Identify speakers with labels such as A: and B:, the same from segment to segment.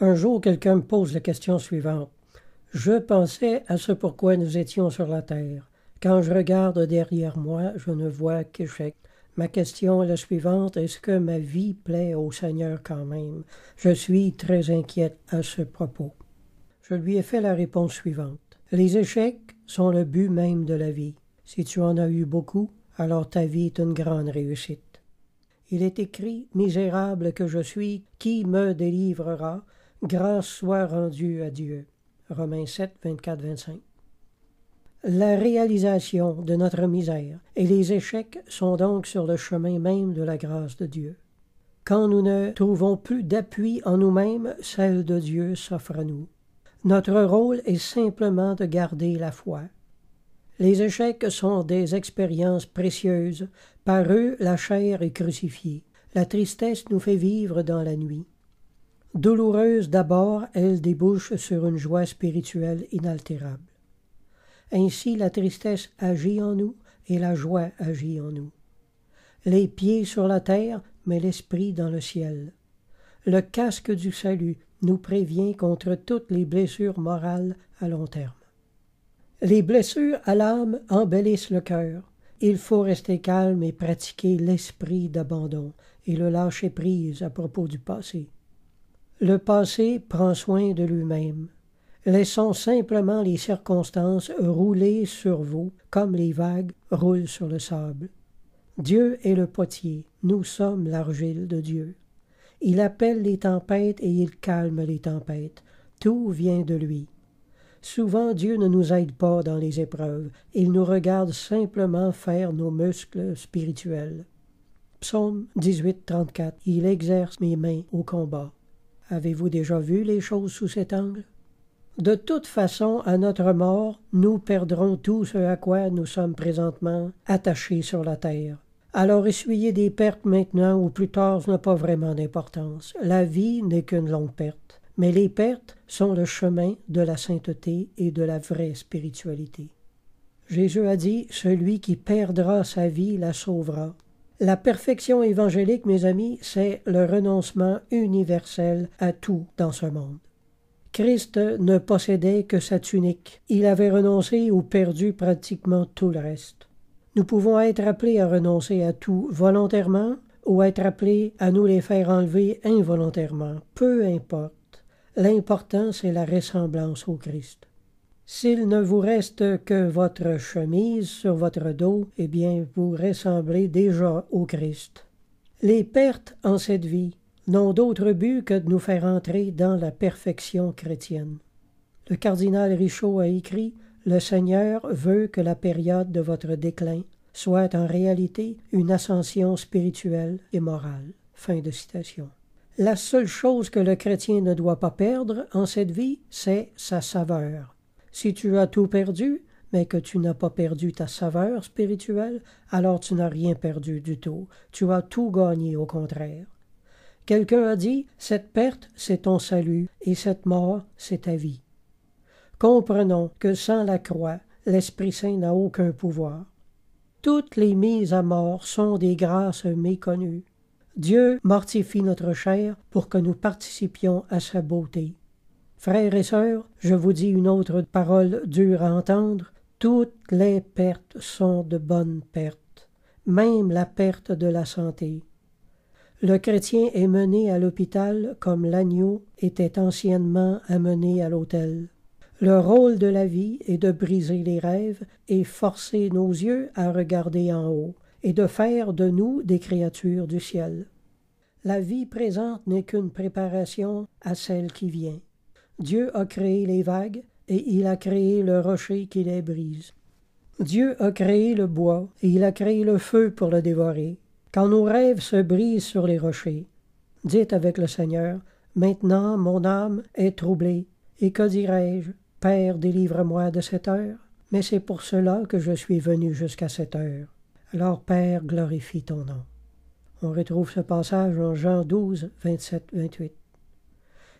A: Un jour, quelqu'un me pose la question suivante. Je pensais à ce pourquoi nous étions sur la terre. Quand je regarde derrière moi, je ne vois qu'échec. Ma question est la suivante. Est-ce que ma vie plaît au Seigneur quand même? Je suis très inquiète à ce propos. Je lui ai fait la réponse suivante. Les échecs sont le but même de la vie. Si tu en as eu beaucoup, alors ta vie est une grande réussite. Il est écrit, « Misérable que je suis, qui me délivrera? Grâce soit rendue à Dieu. » Romains 7, 24-25. La réalisation de notre misère et les échecs sont donc sur le chemin même de la grâce de Dieu. Quand nous ne trouvons plus d'appui en nous-mêmes, celle de Dieu s'offre à nous. Notre rôle est simplement de garder la foi. Les échecs sont des expériences précieuses. Par eux, la chair est crucifiée. La tristesse nous fait vivre dans la nuit. Douloureuse d'abord, elle débouche sur une joie spirituelle inaltérable. Ainsi, la tristesse agit en nous et la joie agit en nous. Les pieds sur la terre, mais l'esprit dans le ciel. Le casque du salut nous prévient contre toutes les blessures morales à long terme. Les blessures à l'âme embellissent le cœur. Il faut rester calme et pratiquer l'esprit d'abandon et le lâcher-prise à propos du passé. Le passé prend soin de lui-même. Laissons simplement les circonstances rouler sur vous comme les vagues roulent sur le sable. Dieu est le potier, nous sommes l'argile de Dieu. Il appelle les tempêtes et il calme les tempêtes. Tout vient de lui. Souvent, Dieu ne nous aide pas dans les épreuves. Il nous regarde simplement faire nos muscles spirituels. Psaume 18, 34. Il exerce mes mains au combat. Avez-vous déjà vu les choses sous cet angle? De toute façon, à notre mort, nous perdrons tout ce à quoi nous sommes présentement attachés sur la terre. Alors essuyer des pertes maintenant ou plus tard n'a pas vraiment d'importance. La vie n'est qu'une longue perte. Mais les pertes sont le chemin de la sainteté et de la vraie spiritualité. Jésus a dit, « Celui qui perdra sa vie la sauvera. » La perfection évangélique, mes amis, c'est le renoncement universel à tout dans ce monde. Christ ne possédait que sa tunique. Il avait renoncé ou perdu pratiquement tout le reste. Nous pouvons être appelés à renoncer à tout volontairement ou être appelés à nous les faire enlever involontairement. Peu importe. L'important, c'est la ressemblance au Christ. S'il ne vous reste que votre chemise sur votre dos, eh bien, vous ressemblez déjà au Christ. Les pertes en cette vie n'ont d'autre but que de nous faire entrer dans la perfection chrétienne. Le cardinal Richaud a écrit « Le Seigneur veut que la période de votre déclin soit en réalité une ascension spirituelle et morale. » Fin de citation. La seule chose que le chrétien ne doit pas perdre en cette vie, c'est sa saveur. Si tu as tout perdu, mais que tu n'as pas perdu ta saveur spirituelle, alors tu n'as rien perdu du tout. Tu as tout gagné au contraire. Quelqu'un a dit, cette perte, c'est ton salut, et cette mort, c'est ta vie. Comprenons que sans la croix, l'Esprit Saint n'a aucun pouvoir. Toutes les mises à mort sont des grâces méconnues. Dieu mortifie notre chair pour que nous participions à sa beauté. Frères et sœurs, je vous dis une autre parole dure à entendre, toutes les pertes sont de bonnes pertes, même la perte de la santé. Le chrétien est mené à l'hôpital comme l'agneau était anciennement amené à l'autel. Le rôle de la vie est de briser les rêves et forcer nos yeux à regarder en haut, et de faire de nous des créatures du ciel. La vie présente n'est qu'une préparation à celle qui vient. Dieu a créé les vagues et il a créé le rocher qui les brise. Dieu a créé le bois et il a créé le feu pour le dévorer. Quand nos rêves se brisent sur les rochers, dites avec le Seigneur, « Maintenant mon âme est troublée, et que dirai-je? Père, délivre-moi de cette heure. Mais c'est pour cela que je suis venu jusqu'à cette heure. Alors, Père, glorifie ton nom. » On retrouve ce passage en Jean 12, 27-28.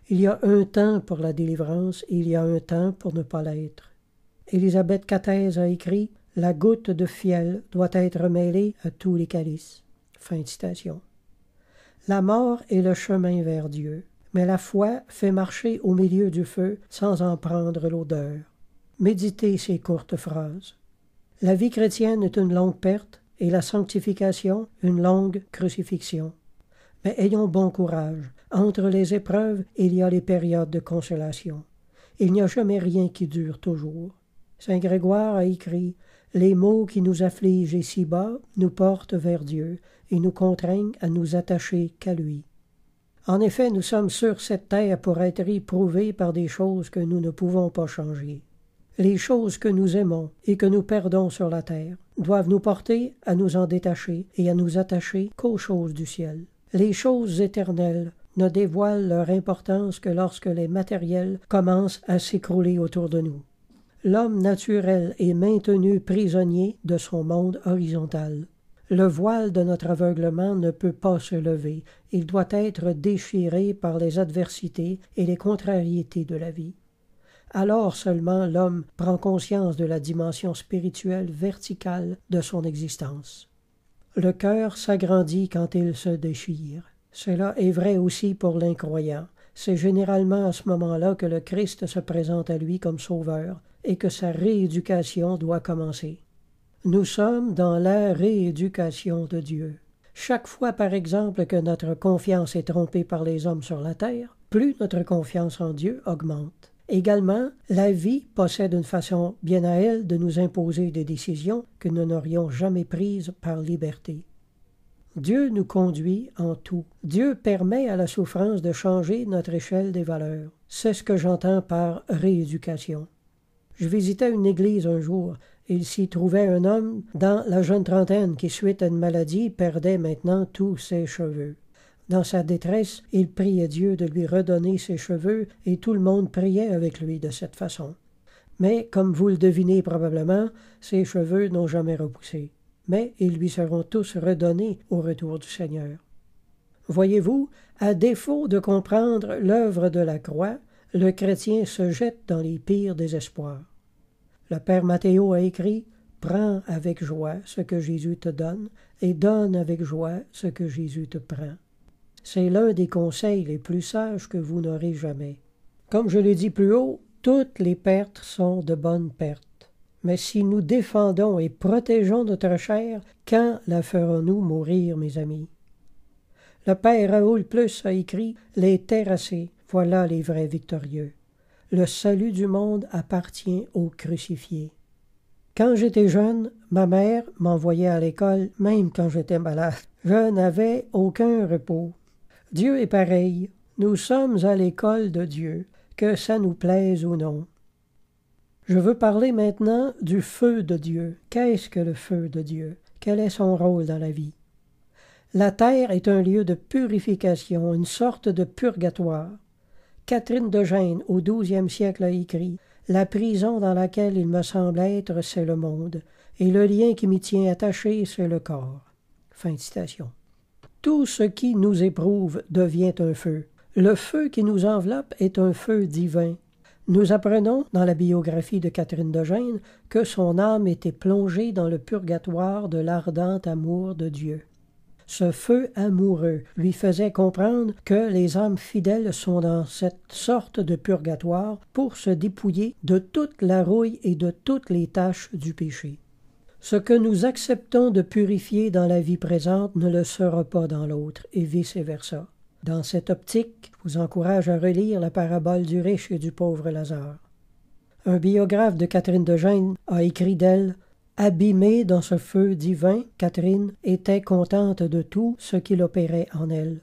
A: Il y a un temps pour la délivrance et il y a un temps pour ne pas l'être. Élisabeth Cathèse a écrit « La goutte de fiel doit être mêlée à tous les calices. » Fin de citation. La mort est le chemin vers Dieu. mais la foi fait marcher au milieu du feu sans en prendre l'odeur. Méditez ces courtes phrases. La vie chrétienne est une longue perte et la sanctification une longue crucifixion. Mais ayons bon courage. Entre les épreuves, il y a les périodes de consolation. Il n'y a jamais rien qui dure toujours. Saint Grégoire a écrit « Les maux qui nous affligent ici-bas nous portent vers Dieu et nous contraignent à nous attacher qu'à lui. » En effet, nous sommes sur cette terre pour être éprouvés par des choses que nous ne pouvons pas changer. Les choses que nous aimons et que nous perdons sur la terre doivent nous porter à nous en détacher et à nous attacher qu'aux choses du ciel. Les choses éternelles ne dévoilent leur importance que lorsque les matériels commencent à s'écrouler autour de nous. L'homme naturel est maintenu prisonnier de son monde horizontal. Le voile de notre aveuglement ne peut pas se lever. Il doit être déchiré par les adversités et les contrariétés de la vie. Alors seulement l'homme prend conscience de la dimension spirituelle verticale de son existence. Le cœur s'agrandit quand il se déchire. Cela est vrai aussi pour l'incroyant. C'est généralement à ce moment-là que le Christ se présente à lui comme sauveur et que sa rééducation doit commencer. Nous sommes dans la rééducation de Dieu. Chaque fois, par exemple, que notre confiance est trompée par les hommes sur la terre, plus notre confiance en Dieu augmente. Également, la vie possède une façon bien à elle de nous imposer des décisions que nous n'aurions jamais prises par liberté. Dieu nous conduit en tout. Dieu permet à la souffrance de changer notre échelle des valeurs. C'est ce que j'entends par rééducation. Je visitais une église un jour. Il s'y trouvait un homme dans la jeune trentaine qui, suite à une maladie, perdait maintenant tous ses cheveux. Dans sa détresse, il priait Dieu de lui redonner ses cheveux et tout le monde priait avec lui de cette façon. Mais, comme vous le devinez probablement, ses cheveux n'ont jamais repoussé. Mais ils lui seront tous redonnés au retour du Seigneur. Voyez-vous, à défaut de comprendre l'œuvre de la croix, le chrétien se jette dans les pires désespoirs. Le Père Matthéo a écrit « Prends avec joie ce que Jésus te donne et donne avec joie ce que Jésus te prend. » C'est l'un des conseils les plus sages que vous n'aurez jamais. Comme je l'ai dit plus haut, toutes les pertes sont de bonnes pertes. Mais si nous défendons et protégeons notre chair, quand la ferons-nous mourir, mes amis? Le Père Raoul Plus a écrit « Les terrassés, voilà les vrais victorieux. Le salut du monde appartient aux crucifiés. » Quand j'étais jeune, ma mère m'envoyait à l'école même quand j'étais malade. Je n'avais aucun repos. Dieu est pareil. Nous sommes à l'école de Dieu, que ça nous plaise ou non. Je veux parler maintenant du feu de Dieu. Qu'est-ce que le feu de Dieu? Quel est son rôle dans la vie? La terre est un lieu de purification, une sorte de purgatoire. Catherine de Gênes, au XIIe siècle, a écrit « La prison dans laquelle il me semble être, c'est le monde, et le lien qui m'y tient attaché, c'est le corps. » Fin de citation. Tout ce qui nous éprouve devient un feu. Le feu qui nous enveloppe est un feu divin. Nous apprenons dans la biographie de Catherine de Gênes que son âme était plongée dans le purgatoire de l'ardent amour de Dieu. Ce feu amoureux lui faisait comprendre que les âmes fidèles sont dans cette sorte de purgatoire pour se dépouiller de toute la rouille et de toutes les taches du péché. Ce que nous acceptons de purifier dans la vie présente ne le sera pas dans l'autre, et vice-versa. Dans cette optique, je vous encourage à relire la parabole du riche et du pauvre Lazare. Un biographe de Catherine de Gênes a écrit d'elle « Abîmée dans ce feu divin, Catherine était contente de tout ce qu'il opérait en elle.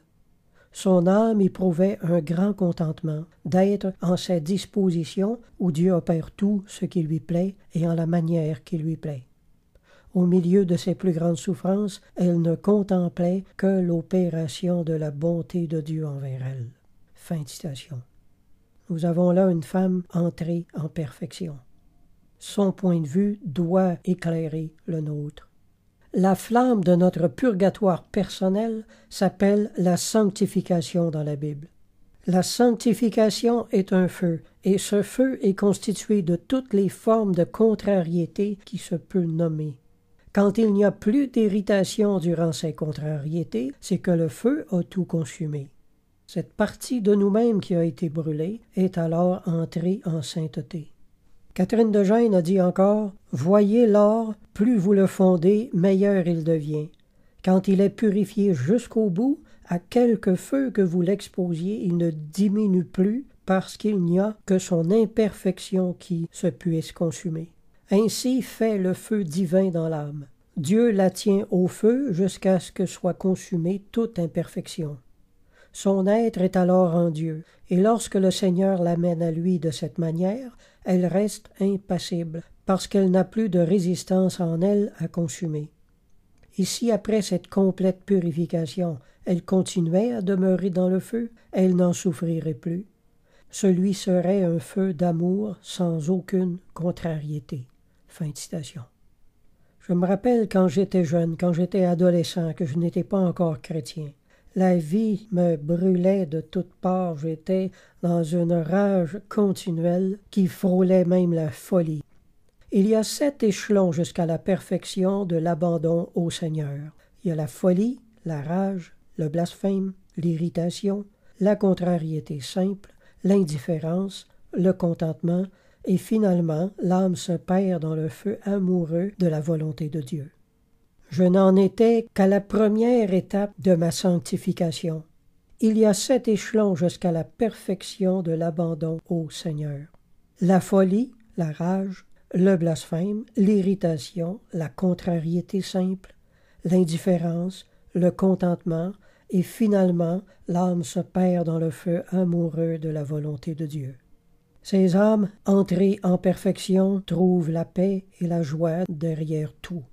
A: Son âme éprouvait un grand contentement d'être en cette disposition où Dieu opère tout ce qui lui plaît et en la manière qui lui plaît. Au milieu de ses plus grandes souffrances, elle ne contemplait que l'opération de la bonté de Dieu envers elle. » Fin de citation. Nous avons là une femme entrée en perfection. Son point de vue doit éclairer le nôtre. La flamme de notre purgatoire personnel s'appelle la sanctification dans la Bible. La sanctification est un feu, et ce feu est constitué de toutes les formes de contrariété qui se peut nommer. Quand il n'y a plus d'irritation durant ces contrariétés, c'est que le feu a tout consumé. Cette partie de nous-mêmes qui a été brûlée est alors entrée en sainteté. Catherine de Gênes a dit encore « Voyez l'or, plus vous le fondez, meilleur il devient. Quand il est purifié jusqu'au bout, à quelque feu que vous l'exposiez, il ne diminue plus, parce qu'il n'y a que son imperfection qui se puisse consumer. Ainsi fait le feu divin dans l'âme. Dieu la tient au feu jusqu'à ce que soit consumée toute imperfection. Son être est alors en Dieu, et lorsque le Seigneur l'amène à lui de cette manière, elle reste impassible, parce qu'elle n'a plus de résistance en elle à consumer. Ici, après cette complète purification, elle continuait à demeurer dans le feu, elle n'en souffrirait plus. Celui serait un feu d'amour sans aucune contrariété. » Fin de citation. Je me rappelle quand j'étais jeune, quand j'étais adolescent, que je n'étais pas encore chrétien. La vie me brûlait de toutes parts, j'étais dans une rage continuelle qui frôlait même la folie. Il y a 7 échelons jusqu'à la perfection de l'abandon au Seigneur. Il y a la folie, la rage, le blasphème, l'irritation, la contrariété simple, l'indifférence, le contentement, et finalement, l'âme se perd dans le feu amoureux de la volonté de Dieu. Je n'en étais qu'à la première étape de ma sanctification. Il y a 7 échelons jusqu'à la perfection de l'abandon au Seigneur. La folie, la rage, le blasphème, l'irritation, la contrariété simple, l'indifférence, le contentement, et finalement, l'âme se perd dans le feu amoureux de la volonté de Dieu. Ces âmes, entrées en perfection, trouvent la paix et la joie derrière tout.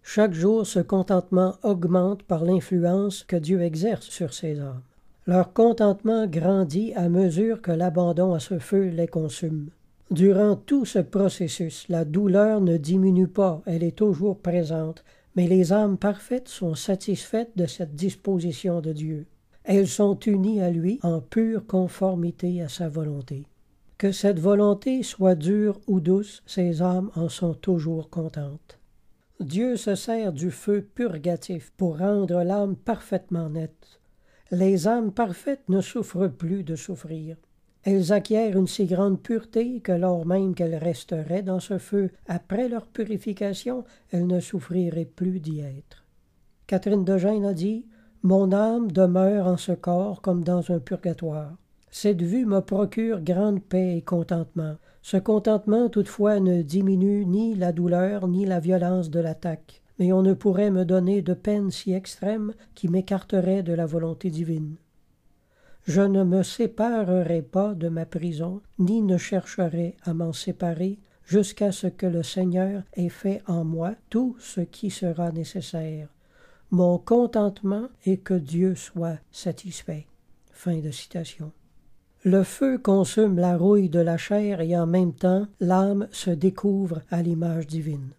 A: Chaque jour, ce contentement augmente par l'influence que Dieu exerce sur ces âmes. Leur contentement grandit à mesure que l'abandon à ce feu les consume. Durant tout ce processus, la douleur ne diminue pas, elle est toujours présente, mais les âmes parfaites sont satisfaites de cette disposition de Dieu. Elles sont unies à lui en pure conformité à sa volonté. Que cette volonté soit dure ou douce, ces âmes en sont toujours contentes. Dieu se sert du feu purgatif pour rendre l'âme parfaitement nette. Les âmes parfaites ne souffrent plus de souffrir. Elles acquièrent une si grande pureté que lors même qu'elles resteraient dans ce feu après leur purification, elles ne souffriraient plus d'y être. Catherine de Gênes a dit « Mon âme demeure en ce corps comme dans un purgatoire. Cette vue me procure grande paix et contentement. Ce contentement, toutefois, ne diminue ni la douleur ni la violence de l'attaque, mais on ne pourrait me donner de peine si extrême qui m'écarterait de la volonté divine. Je ne me séparerai pas de ma prison, ni ne chercherai à m'en séparer, jusqu'à ce que le Seigneur ait fait en moi tout ce qui sera nécessaire. Mon contentement est que Dieu soit satisfait. » Fin de citation. Le feu consume la rouille de la chair et en même temps, l'âme se découvre à l'image divine.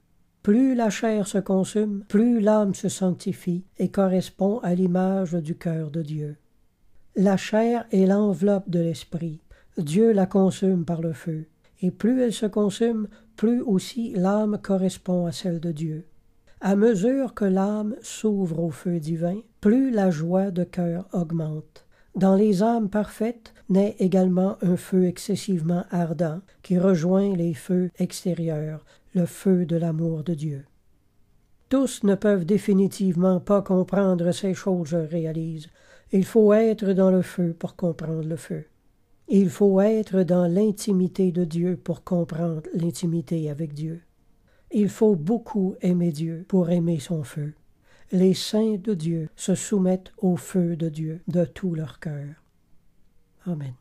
A: Plus la chair se consume, plus l'âme se sanctifie et correspond à l'image du cœur de Dieu. La chair est l'enveloppe de l'esprit. Dieu la consume par le feu. Et plus elle se consume, plus aussi l'âme correspond à celle de Dieu. À mesure que l'âme s'ouvre au feu divin, plus la joie de cœur augmente. Dans les âmes parfaites naît également un feu excessivement ardent qui rejoint les feux extérieurs, le feu de l'amour de Dieu. Tous ne peuvent définitivement pas comprendre ces choses, je réalise. Il faut être dans le feu pour comprendre le feu. Il faut être dans l'intimité de Dieu pour comprendre l'intimité avec Dieu. Il faut beaucoup aimer Dieu pour aimer son feu. Les saints de Dieu se soumettent au feu de Dieu de tout leur cœur. Amen.